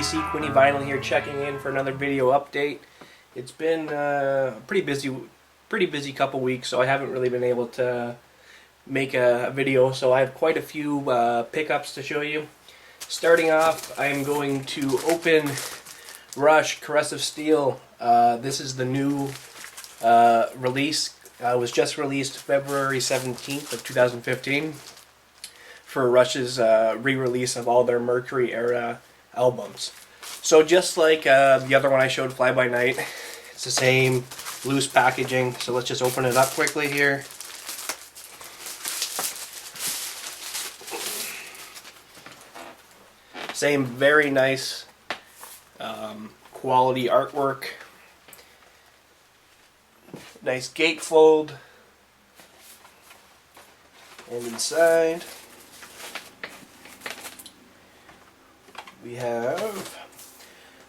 JC Quinte Vinyl here, checking in for another video update. It's been a pretty busy couple weeks, so I haven't really been able to make a video. So I have quite a few pickups to show you. Starting off, I'm going to open Rush Caress of Steel. This is the new release. It was just released February 17th of 2015 for Rush's re-release of all their Mercury era albums. So just like the other one I showed, Fly By Night, it's the same loose packaging. So let's just open it up quickly here. Same very nice quality artwork. Nice gatefold. And inside we have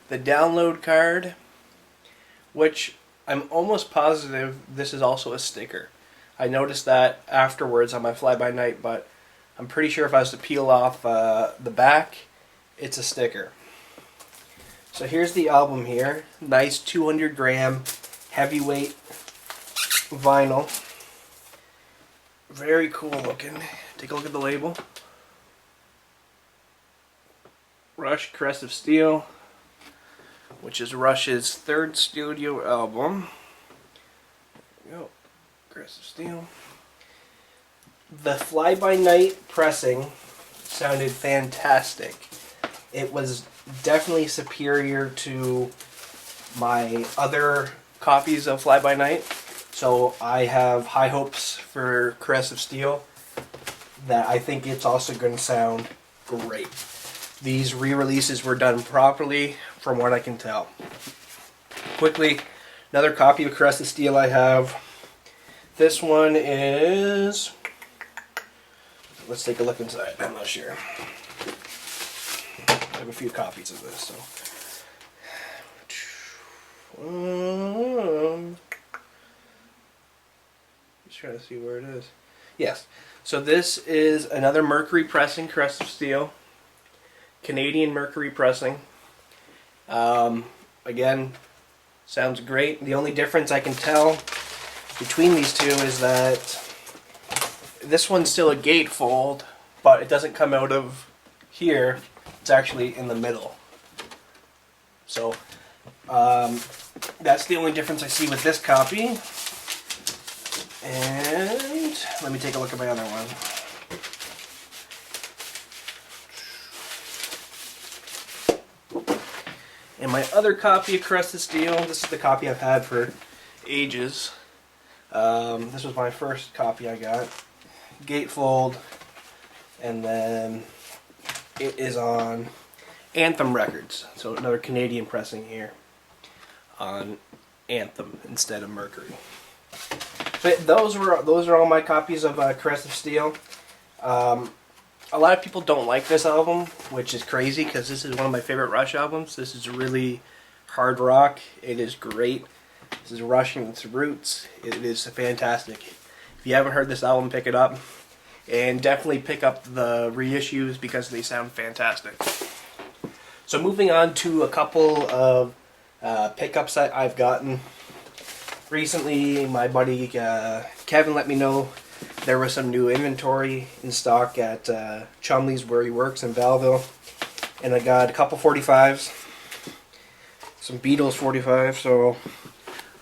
the download card, which I'm almost positive this is also a sticker. I noticed that afterwards on my Fly By Night, but I'm pretty sure if I was to peel off the back, it's a sticker. So here's the album here. Nice 200 gram heavyweight vinyl. Very cool looking. Take a look at the label. Rush Caress of Steel, which is Rush's third studio album. There we go. Caress of Steel. The Fly By Night pressing sounded fantastic. It was definitely superior to my other copies of Fly By Night. So I have high hopes for Caress of Steel that I think it's also going to sound great. These re-releases were done properly from what I can tell. Quickly, another copy of Caress of Steel I have. This one is... let's take a look inside. I'm not sure. I have a few copies of this, so... just trying to see where it is. Yes. So this is another Mercury pressing, Caress of Steel. Canadian Mercury pressing. Again, sounds great. The only difference I can tell between these two is that this one's still a gatefold, but it doesn't come out of here. It's actually in the middle. So that's the only difference I see with this copy. And let me take a look at my other one. And my other copy of Caress of Steel, this is the copy I've had for ages. This was my first copy I got. Gatefold, and then it is on Anthem Records. So another Canadian pressing here on Anthem instead of Mercury. But those are all my copies of Caress of Steel. A lot of people don't like this album, which is crazy because this is one of my favorite Rush albums. This is really hard rock. It is great. This is Rush in its roots. It is fantastic. If you haven't heard this album, pick it up. And definitely pick up the reissues because they sound fantastic. So moving on to a couple of pickups that I've gotten. Recently, my buddy Kevin let me know there was some new inventory in stock at Chumley's where he works in Valville. And I got a couple 45s. Some Beatles 45s, so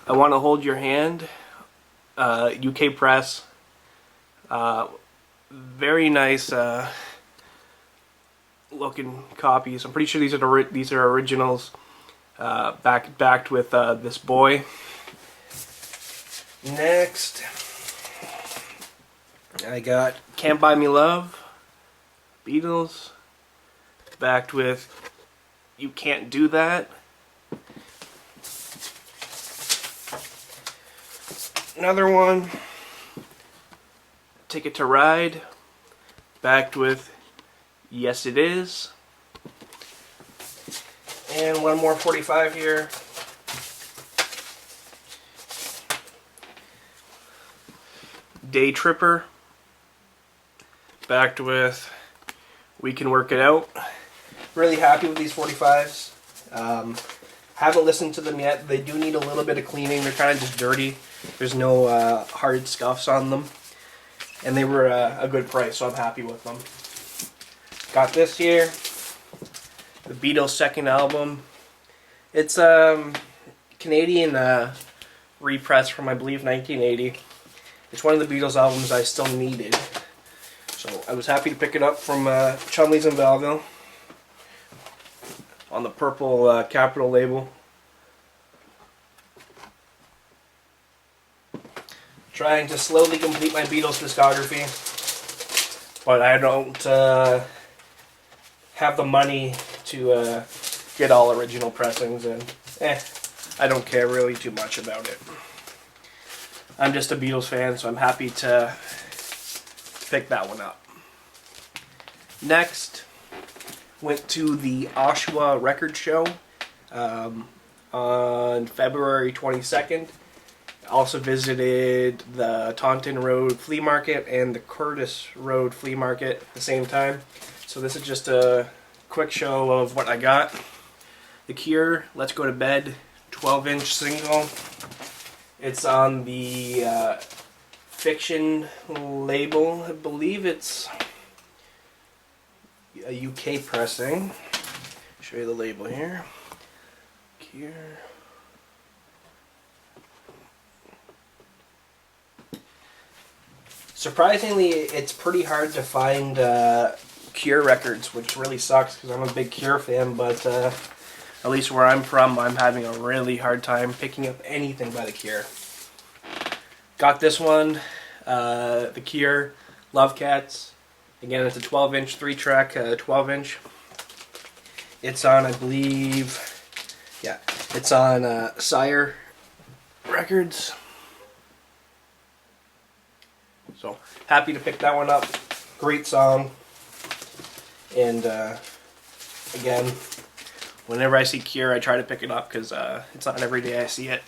I Want to Hold Your Hand. UK press. Very nice looking copies. I'm pretty sure these are originals. Backed with this boy. Next, I got Can't Buy Me Love, Beatles, backed with You Can't Do That. Another one, Ticket to Ride, backed with Yes It Is. And one more 45 here. Day Tripper, backed with We Can Work It Out. Really happy with these 45s. Haven't listened to them yet. They do need a little bit of cleaning. They're kind of just dirty. There's no hard scuffs on them. And they were a good price, so I'm happy with them. Got this here. The Beatles' second album. It's Canadian repress from, I believe, 1980. It's one of the Beatles albums I still needed. So I was happy to pick it up from Chumley's in Belleville. On the purple Capitol label. Trying to slowly complete my Beatles discography. But I don't have the money to get all original pressings, and I don't care really too much about it. I'm just a Beatles fan, so I'm happy to pick that one up. Next, went to the Oshawa Record Show on February 22nd. Also visited the Taunton Road Flea Market and the Curtis Road Flea Market at the same time. So this is just a quick show of what I got. The Cure, Let's Go to Bed, 12-inch single. It's on the Fiction label. I believe it's a UK pressing. Show you the label here. Cure. Surprisingly, it's pretty hard to find Cure records, which really sucks because I'm a big Cure fan, but at least where I'm from, I'm having a really hard time picking up anything by the Cure. Got this one, the Cure, Love Cats. Again, it's a 12-inch, 3-track 12-inch. It's on, I believe, yeah, it's on Sire Records. So, happy to pick that one up. Great song. And, again, whenever I see Cure, I try to pick it up because it's not every day I see it.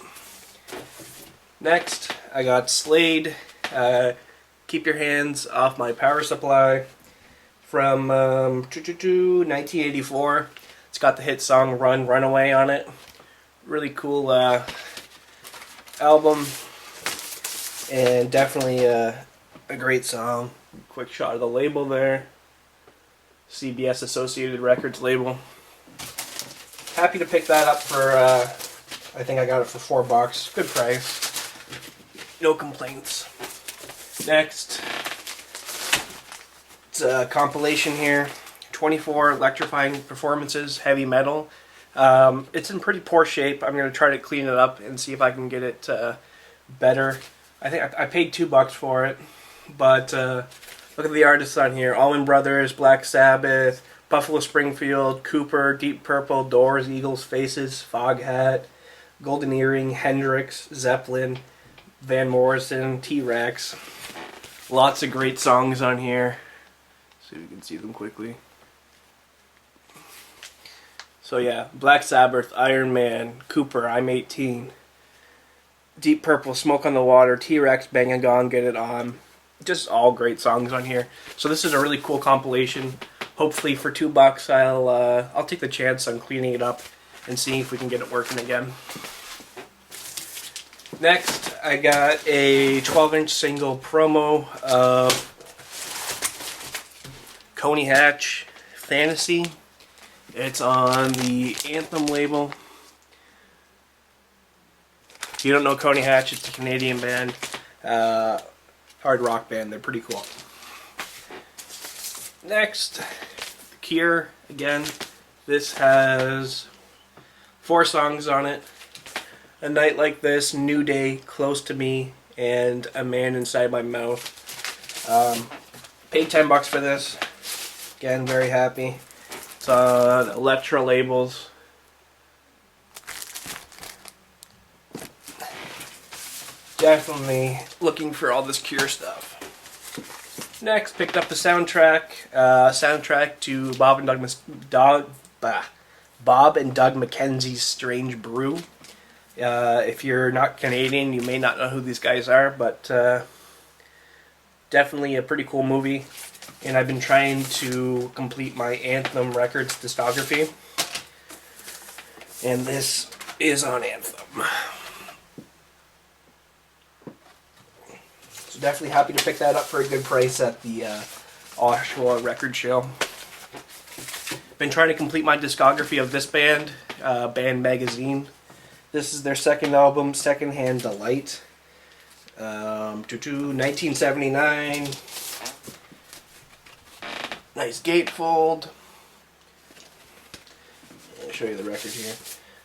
Next, I got Slade, Keep Your Hands Off My Power Supply from 1984. It's got the hit song Run, Runaway on it. Really cool album. And definitely a great song. Quick shot of the label there. CBS Associated Records label. Happy to pick that up for, I think I got it for $4. Good price. No complaints. Next, it's a compilation here. 24 Electrifying Performances, Heavy Metal. It's in pretty poor shape. I'm going to try to clean it up and see if I can get it better. I think I paid $2 for it, but look at the artists on here: Allman Brothers, Black Sabbath, Buffalo Springfield, Cooper, Deep Purple, Doors, Eagles, Faces, Foghat, Golden Earring, Hendrix, Zeppelin, Van Morrison, T-Rex. Lots of great songs on here. See if we can see them quickly. So yeah, Black Sabbath, Iron Man, Cooper, I'm 18. Deep Purple, Smoke on the Water, T-Rex, Bang and Gone, Get It On. Just all great songs on here. So this is a really cool compilation. Hopefully for $2 I'll take the chance on cleaning it up and seeing if we can get it working again. Next, I got a 12-inch single promo of Coney Hatch Fantasy. It's on the Anthem label. If you don't know Coney Hatch, it's a Canadian band, hard rock band. They're pretty cool. Next, The Cure. Again, this has 4 songs on it. A Night Like This, New Day, Close to Me, and A Man Inside My Mouth. Paid $10 for this. Again, very happy. It's on Elektra labels. Definitely looking for all this Cure stuff. Next, picked up the soundtrack to Bob and Doug McKenzie's Strange Brew. If you're not Canadian, you may not know who these guys are, but Definitely a pretty cool movie. And I've been trying to complete my Anthem Records discography. And this is on Anthem. So definitely happy to pick that up for a good price at the Oshawa record show. Been trying to complete my discography of this band, Band Magazine. This is their second album, Secondhand Delight. 1979. Nice gatefold. I'll show you the record here.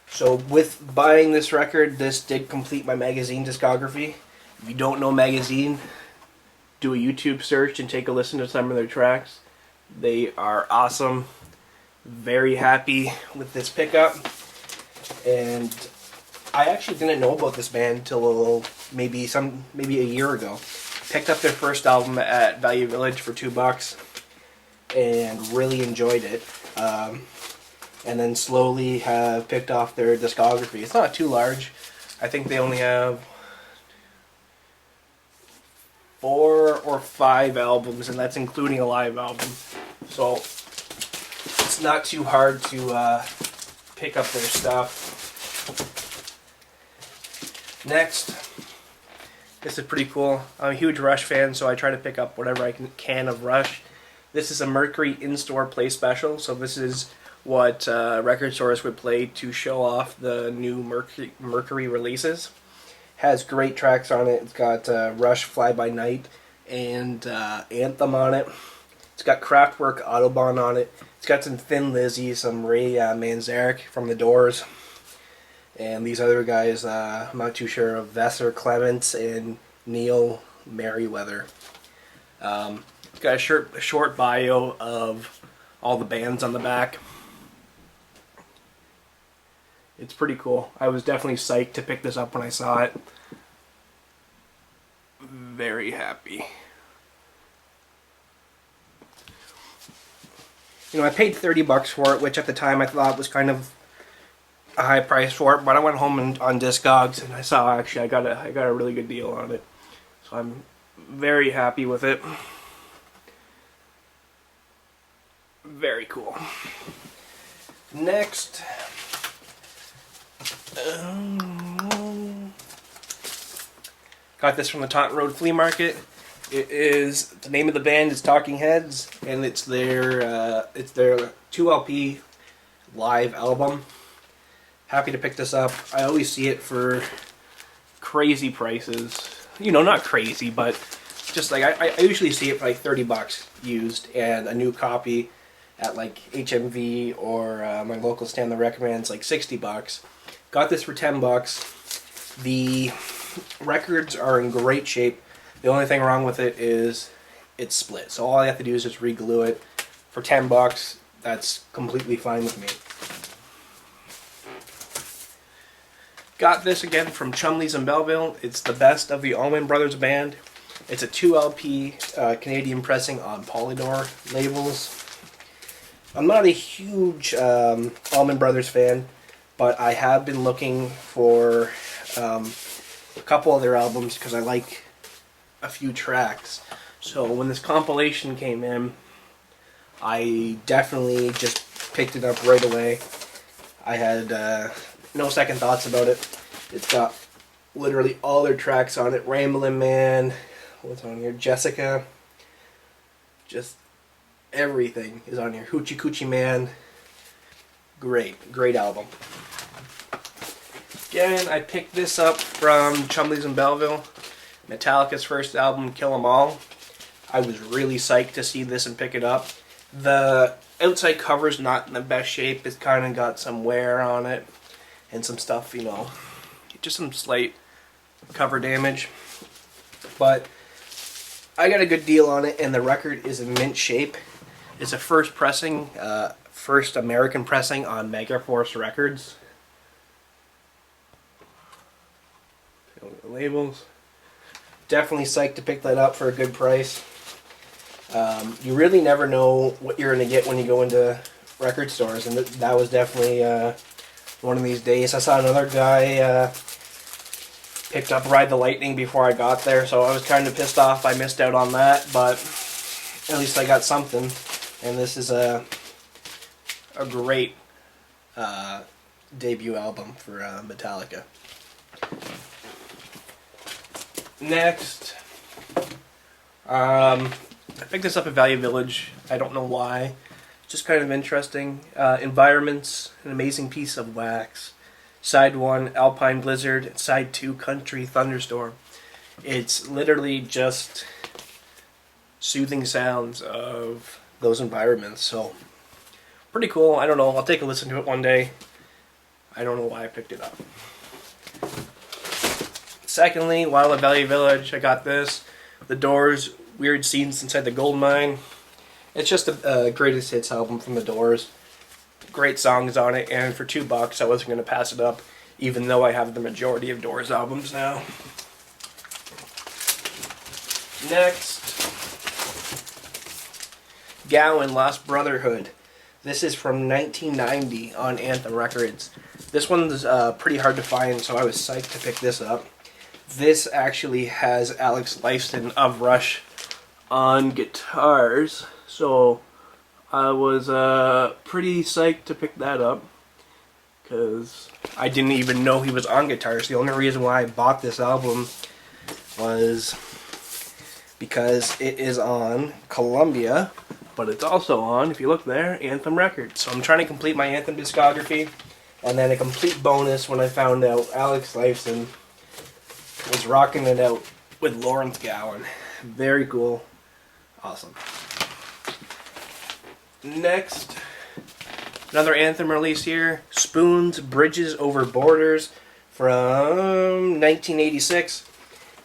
So with buying this record, this did complete my Magazine discography. If you don't know Magazine, do a YouTube search and take a listen to some of their tracks. They are awesome. Very happy with this pickup. And I actually didn't know about this band until maybe a year ago. Picked up their first album at Value Village for $2 and really enjoyed it. And then slowly have picked off their discography. It's not too large. I think they only have 4 or 5 albums, and that's including a live album. So it's not too hard to pick up their stuff. Next, this is pretty cool. I'm a huge Rush fan, so I try to pick up whatever I can of Rush. This is a Mercury in-store play special, so this is what record stores would play to show off the new Mercury releases. Has great tracks on it. It's got Rush, Fly By Night, and Anthem on it. It's got Kraftwerk, Autobahn on it. It's got some Thin Lizzy, some Ray Manzarek from The Doors, and these other guys, I'm not too sure of, Vassar Clements and Neil Merriweather. It's got a short bio of all the bands on the back. It's pretty cool. I was definitely psyched to pick this up when I saw it. Very happy. You know, I paid $30 for it, which at the time I thought was kind of a high price for it, but I went home on Discogs and I saw actually I got a really good deal on it. So I'm very happy with it. Very cool. Next, got this from the Taunton Road Flea Market. It is, the name of the band is Talking Heads, and it's their 2 LP live album. Happy to pick this up. I always see it for crazy prices. You know, not crazy, but just like I usually see it for like $30 used, and a new copy at like HMV or my local stand that recommends like $60. Got this for $10. The records are in great shape. The only thing wrong with it is it's split. So all I have to do is just re-glue it. For $10, that's completely fine with me. Got this again from Chumley's in Belleville. It's the Best of the Allman Brothers Band. It's a 2 LP Canadian pressing on Polydor labels. I'm not a huge Allman Brothers fan, but I have been looking for a couple of their albums because I like a few tracks. So when this compilation came in, I definitely just picked it up right away. I had no second thoughts about it. It's got literally all their tracks on it. Ramblin' Man, what's on here? Jessica. Just everything is on here. Hoochie Coochie Man. Great album. Again, I picked this up from Chumley's in Belleville. Metallica's first album, Kill 'Em All. I was really psyched to see this and pick it up. The outside cover's not in the best shape. It's kind of got some wear on it and some stuff, you know, just some slight cover damage. But I got a good deal on it, and the record is in mint shape. It's a first pressing, first American pressing on Megaforce Records. The labels. Definitely psyched to pick that up for a good price. You really never know what you're going to get when you go into record stores, and that was definitely one of these days. I saw another guy picked up Ride the Lightning before I got there, so I was kind of pissed off I missed out on that, but at least I got something. And this is a great debut album for Metallica. Next, I picked this up at Value Village. I don't know why. It's just kind of interesting. Environments, an amazing piece of wax. Side 1, Alpine Blizzard. Side 2, Country Thunderstorm. It's literally just soothing sounds of those environments. So, pretty cool. I don't know. I'll take a listen to it one day. I don't know why I picked it up. Secondly, while at Value Village, I got this. The Doors, Weird Scenes Inside the Gold Mine. It's just a greatest hits album from the Doors. Great songs on it, and for $2 I wasn't going to pass it up, even though I have the majority of Doors albums now. Next, Gowan, Lost Brotherhood. This is from 1990 on Anthem Records. This one's pretty hard to find, so I was psyched to pick this up. This actually has Alex Lifeson of Rush on guitars, so I was pretty psyched to pick that up because I didn't even know he was on guitars. The only reason why I bought this album was because it is on Columbia, but it's also on, if you look there, Anthem Records. So I'm trying to complete my Anthem discography, and then a complete bonus when I found out Alex Lifeson was rocking it out with Lawrence Gowan. Very cool. Awesome. Next, another Anthem release here. Spoons, Bridges Over Borders from 1986.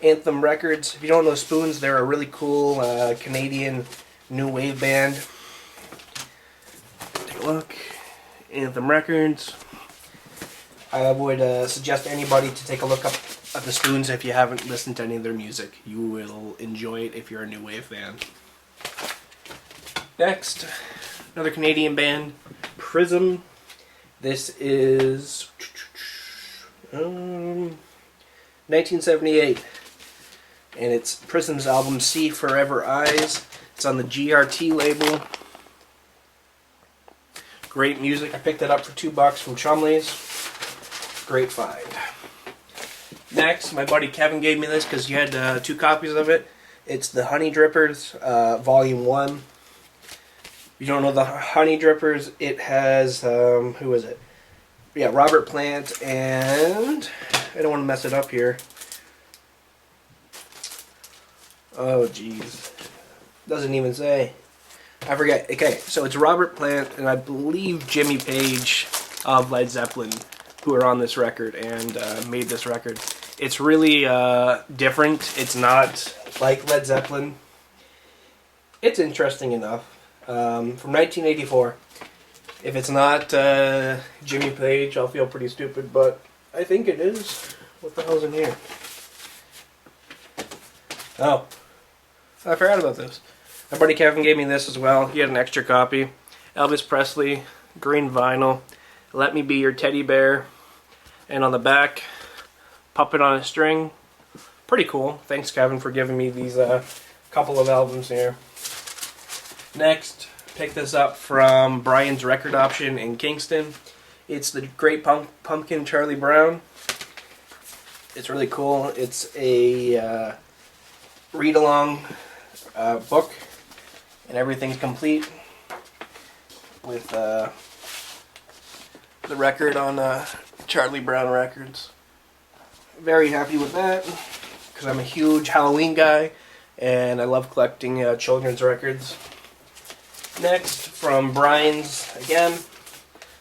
Anthem Records. If you don't know Spoons, they're a really cool Canadian new wave band. Take a look. Anthem Records. I would suggest anybody to take a look up at the Spoons if you haven't listened to any of their music. You will enjoy it if you're a new wave fan. Next, another Canadian band, Prism. This is 1978, and it's Prism's album See Forever Eyes. It's on the GRT label. Great music. I picked it up for $2 from Chumley's. Great find. Next, my buddy Kevin gave me this because he had 2 copies of it. It's the Honey Drippers, Volume 1. If you don't know the Honey Drippers, it has, who is it? Yeah, Robert Plant and, I don't want to mess it up here. Oh, jeez. Doesn't even say. I forget. Okay, so it's Robert Plant and I believe Jimmy Page of Led Zeppelin who are on this record and made this record. It's really different. It's not like Led Zeppelin. It's interesting enough. From 1984. If it's not Jimmy Page, I'll feel pretty stupid, but I think it is. What the hell's in here? Oh, I forgot about this. My buddy Kevin gave me this as well. He had an extra copy. Elvis Presley, green vinyl. Let Me Be Your Teddy Bear. And on the back, Puppet on a String. Pretty cool. Thanks, Kevin, for giving me these couple of albums here. Next, pick this up from Brian's Record Option in Kingston. It's the Great Pumpkin Charlie Brown. It's really cool. It's a read-along book, and everything's complete with the record on Charlie Brown Records. Very happy with that because I'm a huge Halloween guy and I love collecting children's records. Next, from Brian's again,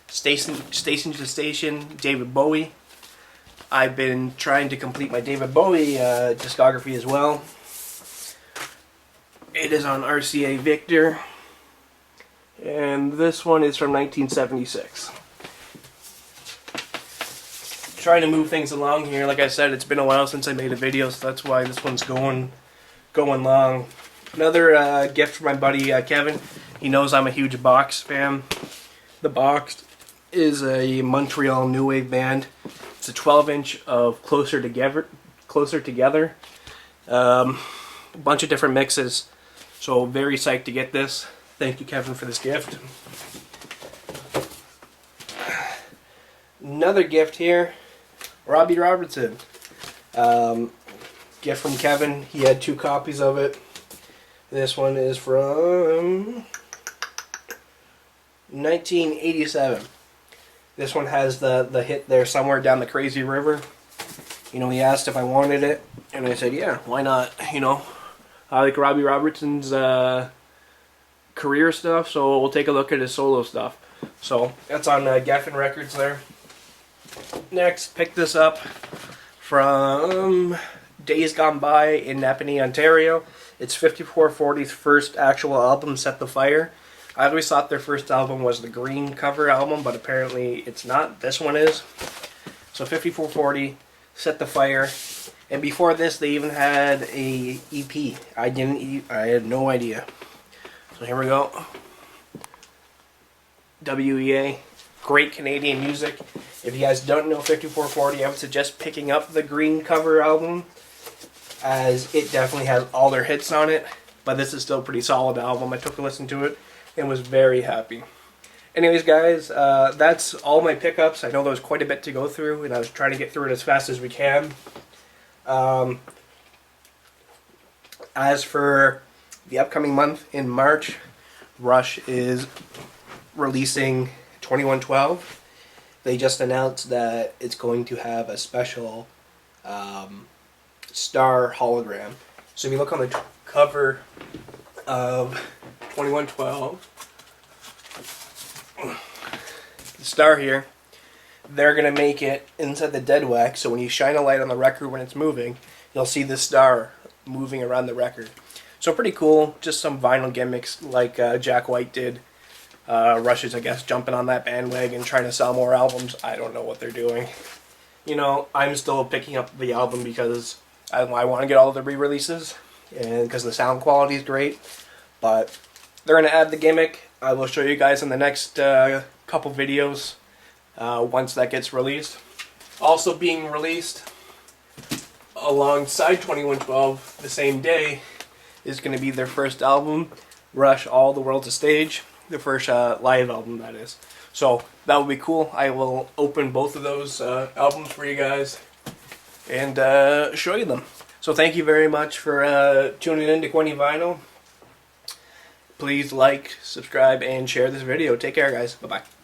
Station to Station, David Bowie. I've been trying to complete my David Bowie discography as well. It is on RCA Victor, and this one is from 1976. Trying to move things along here. Like I said, it's been a while since I made a video, so that's why this one's going long. Another gift from my buddy Kevin. He knows I'm a huge Box fan. The Box is a Montreal new wave band. It's a 12-inch of Closer closer together. A bunch of different mixes. So very psyched to get this. Thank you, Kevin, for this gift. Another gift here, Robbie Robertson. Gift from Kevin. He had 2 copies of it. This one is from 1987. This one has the hit there, Somewhere Down the Crazy River. You know, he asked if I wanted it, and I said, yeah, why not? You know, I like Robbie Robertson's career stuff, so we'll take a look at his solo stuff. So that's on Geffen Records there. Next, picked this up from Days Gone By in Napanee, Ontario. It's 5440's first actual album, Set the Fire. I always thought their first album was the green cover album, but apparently it's not. This one is. So 5440, Set the Fire. And before this, they even had a EP. I had no idea. So here we go. WEA. Great Canadian music. If you guys don't know 5440, I would suggest picking up the green cover album, as it definitely has all their hits on it. But this is still a pretty solid album. I took a listen to it and was very happy. Anyways, guys, that's all my pickups. I know there was quite a bit to go through, and I was trying to get through it as fast as we can. As for the upcoming month in March, Rush is releasing 2112. They just announced that it's going to have a special star hologram. So if you look on the cover of 2112, the star here, they're going to make it inside the dead wax, so when you shine a light on the record when it's moving, you'll see the star moving around the record. So pretty cool, just some vinyl gimmicks like Jack White did. Rush is, I guess, jumping on that bandwagon, trying to sell more albums. I don't know what they're doing. You know, I'm still picking up the album because I want to get all the re-releases, and because the sound quality is great. But they're going to add the gimmick. I will show you guys in the next couple videos once that gets released. Also being released alongside 2112 the same day is going to be their first album, Rush All the World's a Stage. The first live album, that is. So that will be cool. I will open both of those albums for you guys and show you them. So thank you very much for tuning in to Quinte Vinyl. Please like, subscribe, and share this video. Take care, guys. Bye-bye.